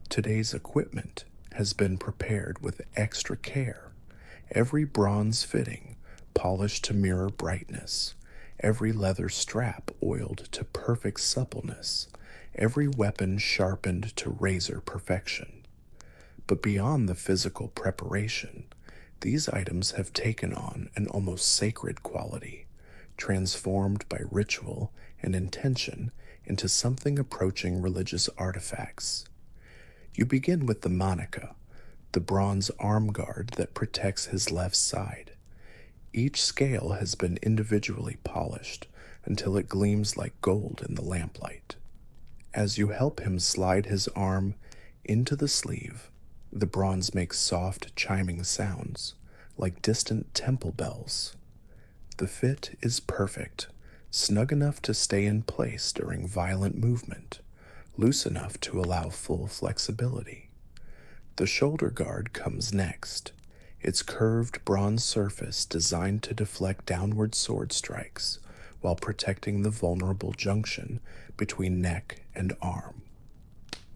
Today's equipment has been prepared with extra care, every bronze fitting polished to mirror brightness, every leather strap oiled to perfect suppleness, every weapon sharpened to razor perfection. But beyond the physical preparation, these items have taken on an almost sacred quality, transformed by ritual and intention into something approaching religious artifacts. You begin with the manica, the bronze arm guard that protects his left side. Each scale has been individually polished until it gleams like gold in the lamplight. As you help him slide his arm into the sleeve, the bronze makes soft, chiming sounds, like distant temple bells. The fit is perfect, snug enough to stay in place during violent movement, loose enough to allow full flexibility. The shoulder guard comes next, its curved bronze surface designed to deflect downward sword strikes while protecting the vulnerable junction between neck and arm.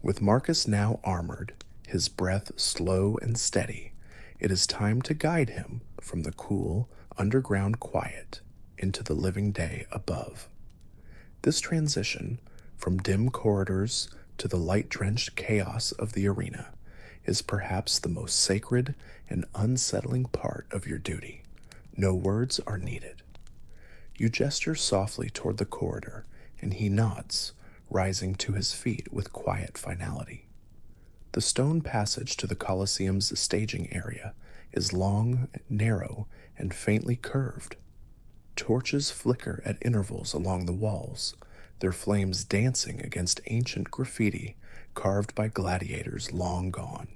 With Marcus now armored, his breath slow and steady, it is time to guide him from the cool, underground quiet into the living day above. This transition, from dim corridors to the light-drenched chaos of the arena, is perhaps the most sacred and unsettling part of your duty. No words are needed. You gesture softly toward the corridor, and he nods, rising to his feet with quiet finality. The stone passage to the Colosseum's staging area is long, narrow, and faintly curved, Torches flicker at intervals along the walls, their flames dancing against ancient graffiti carved by gladiators long gone.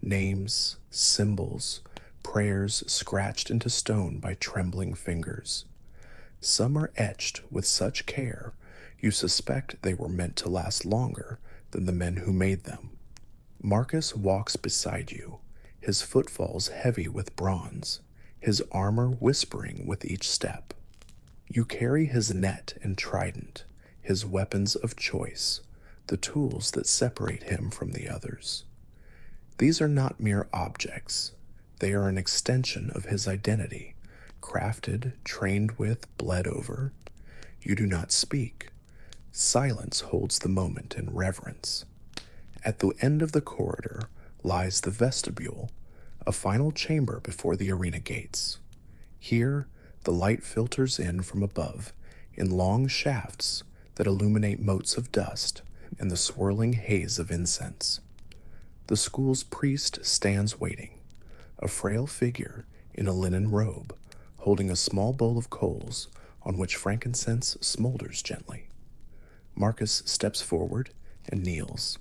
Names, symbols, prayers scratched into stone by trembling fingers. Some are etched with such care you suspect they were meant to last longer than the men who made them. Marcus walks beside you, his footfalls heavy with bronze, his armor whispering with each step. You carry his net and trident, his weapons of choice, the tools that separate him from the others. These are not mere objects. They are an extension of his identity, crafted, trained with, bled over. You do not speak. Silence holds the moment in reverence. At the end of the corridor lies the vestibule, a final chamber before the arena gates. Here, the light filters in from above in long shafts that illuminate motes of dust and the swirling haze of incense. The school's priest stands waiting, a frail figure in a linen robe, holding a small bowl of coals on which frankincense smolders gently. Marcus steps forward and kneels.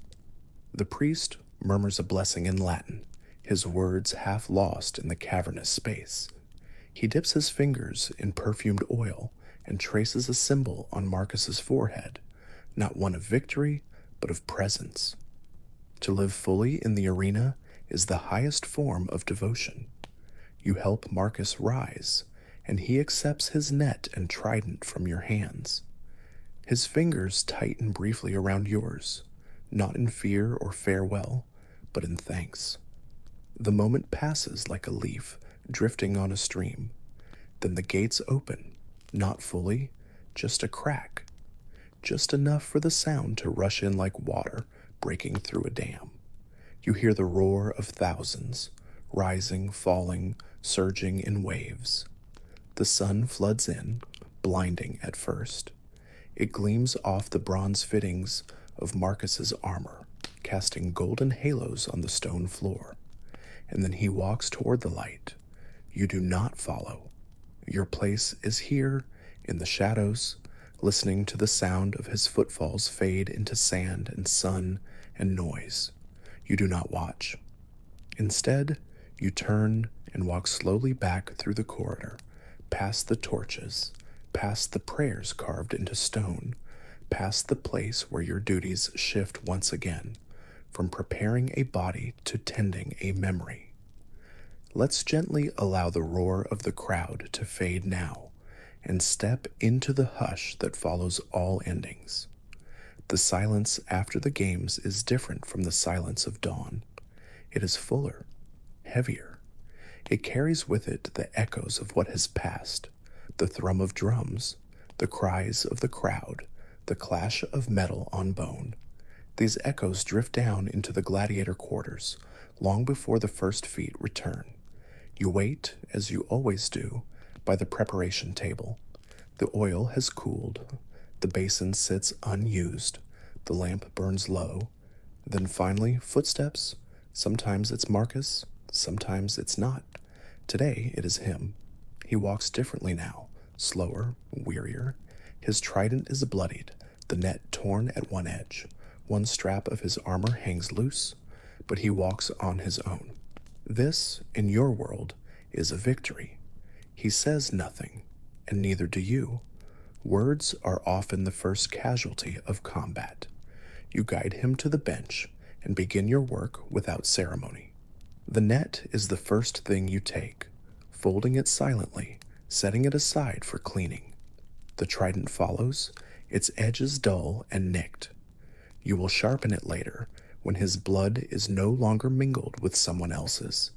The priest murmurs a blessing in Latin, his words half lost in the cavernous space. He dips his fingers in perfumed oil and traces a symbol on Marcus's forehead, not one of victory, but of presence. To live fully in the arena is the highest form of devotion. You help Marcus rise, and he accepts his net and trident from your hands. His fingers tighten briefly around yours, not in fear or farewell, but in thanks. The moment passes like a leaf drifting on a stream. Then the gates open, not fully, just a crack, just enough for the sound to rush in like water breaking through a dam. You hear the roar of thousands, rising, falling, surging in waves. The sun floods in, blinding at first. It gleams off the bronze fittings of Marcus's armor, casting golden halos on the stone floor. And then he walks toward the light. You do not follow. Your place is here, in the shadows, listening to the sound of his footfalls fade into sand and sun and noise. You do not watch. Instead, you turn and walk slowly back through the corridor, past the torches, past the prayers carved into stone, past the place where your duties shift once again, from preparing a body to tending a memory. Let's gently allow the roar of the crowd to fade now, and step into the hush that follows all endings. The silence after the games is different from the silence of dawn. It is fuller, heavier. It carries with it the echoes of what has passed, the thrum of drums, the cries of the crowd, the clash of metal on bone. These echoes drift down into the gladiator quarters long before the first feet return. You wait, as you always do, by the preparation table. The oil has cooled. The basin sits unused. The lamp burns low. Then finally, footsteps. Sometimes it's Marcus, sometimes it's not. Today it is him. He walks differently now, slower, wearier. His trident is bloodied, the net torn at one edge. One strap of his armor hangs loose, but he walks on his own. This, in your world, is a victory. He says nothing, and neither do you. Words are often the first casualty of combat. You guide him to the bench and begin your work without ceremony. The net is the first thing you take, folding it silently, setting it aside for cleaning. The trident follows, its edges dull and nicked. You will sharpen it later, when his blood is no longer mingled with someone else's.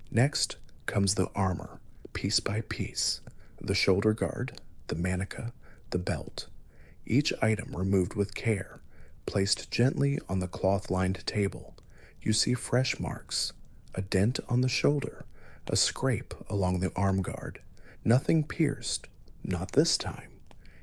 Next comes the armor, piece by piece, the shoulder guard, the manica, the belt, each item removed with care, placed gently on the cloth-lined table. You see fresh marks, a dent on the shoulder, a scrape along the arm guard. Nothing pierced, not this time.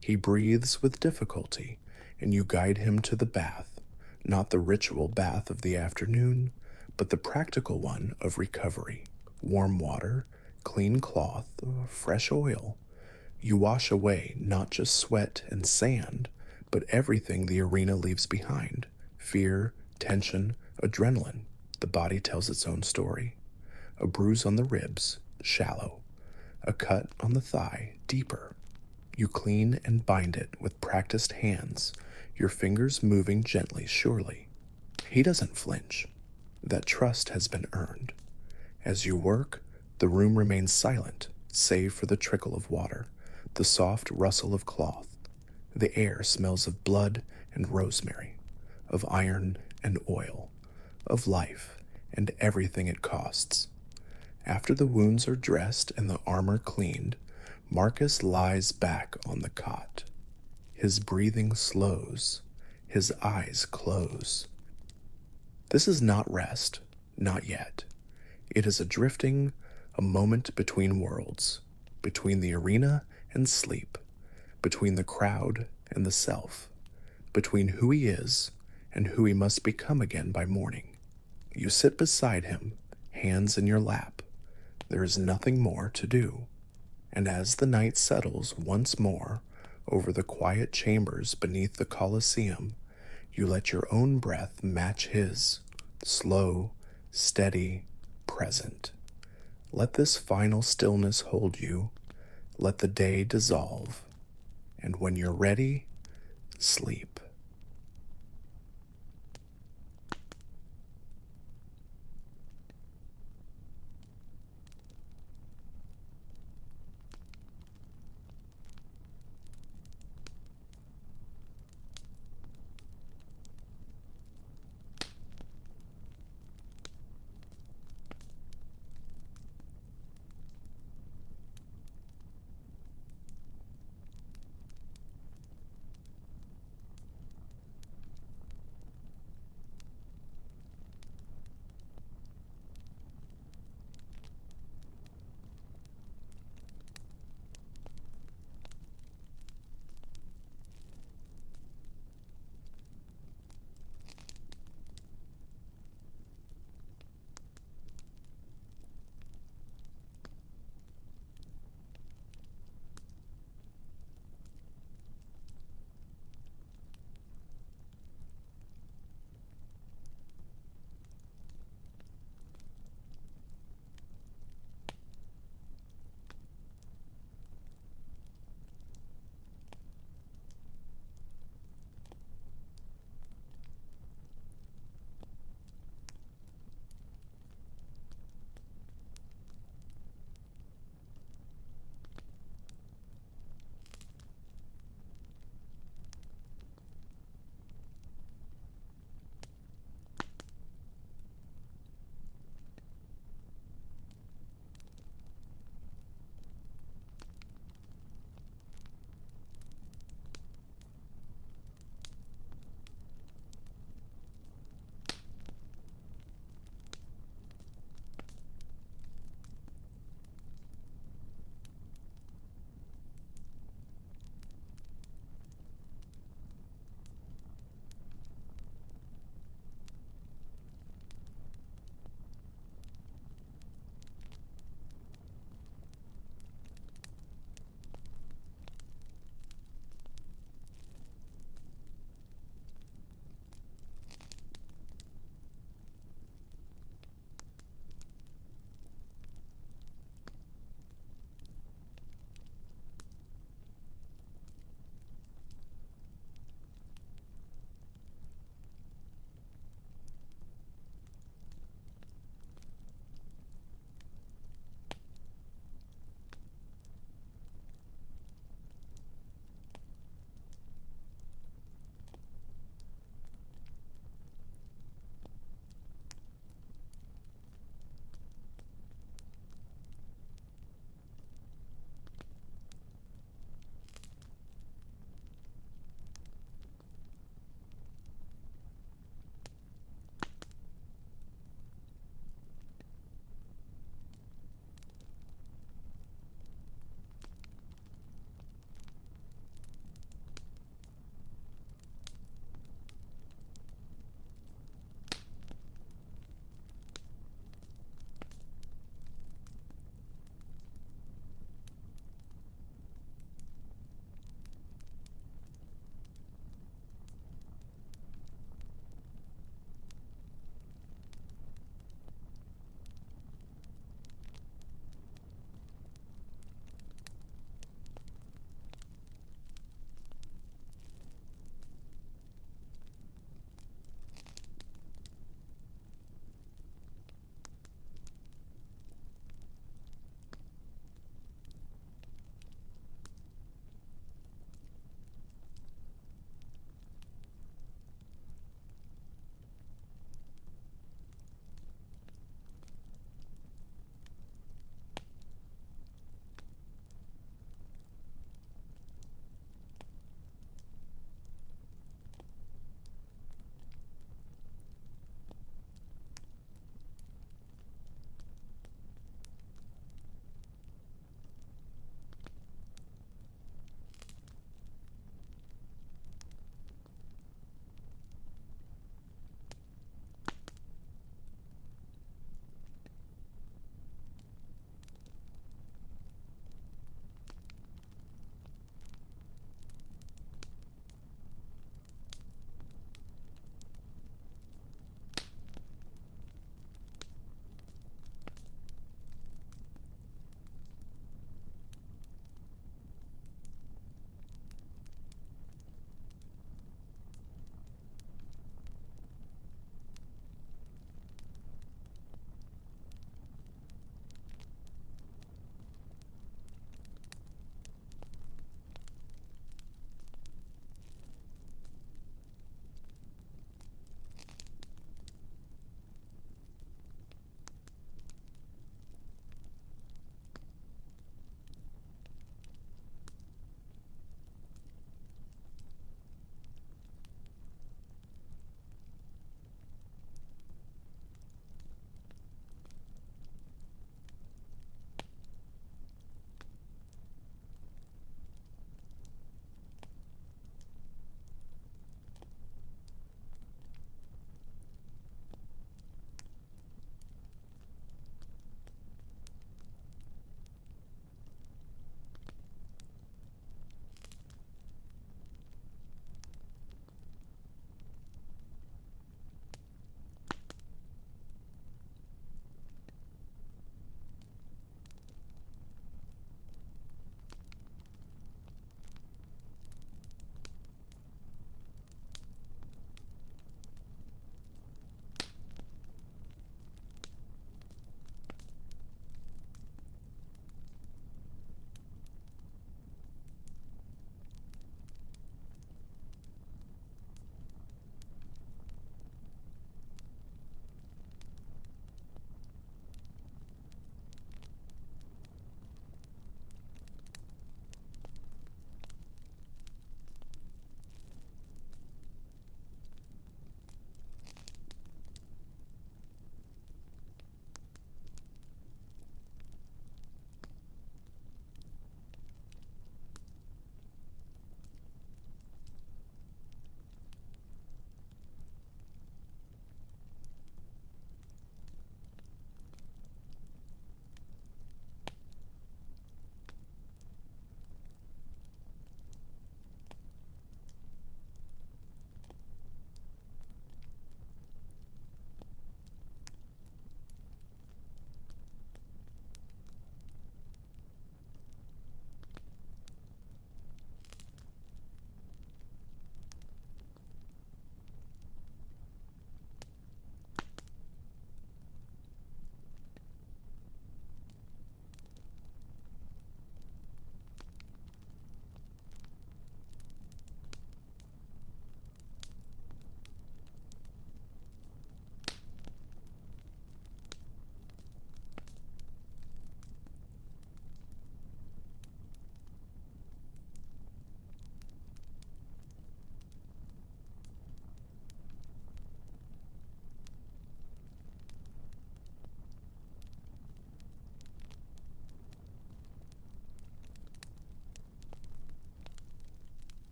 He breathes with difficulty, and you guide him to the bath, not the ritual bath of the afternoon, but the practical one of recovery. Warm water, clean cloth, fresh oil. You wash away not just sweat and sand, but everything the arena leaves behind: fear, tension, adrenaline. The body tells its own story. A bruise on the ribs, shallow. A cut on the thigh, deeper. You clean and bind it with practiced hands, your fingers moving gently, surely. He doesn't flinch. That trust has been earned. As you work, the room remains silent, save for the trickle of water, the soft rustle of cloth. The air smells of blood and rosemary, of iron and oil, of life and everything it costs. After the wounds are dressed and the armor cleaned, Marcus lies back on the cot. His breathing slows, his eyes close. This is not rest, not yet. It is a drifting, a moment between worlds, between the arena and sleep, between the crowd and the self, between who he is and who he must become again by morning. You sit beside him, hands in your lap. There is nothing more to do. And as the night settles once more over the quiet chambers beneath the Colosseum, you let your own breath match his, slow, steady, present. Let this final stillness hold you. Let the day dissolve. And when you're ready, sleep.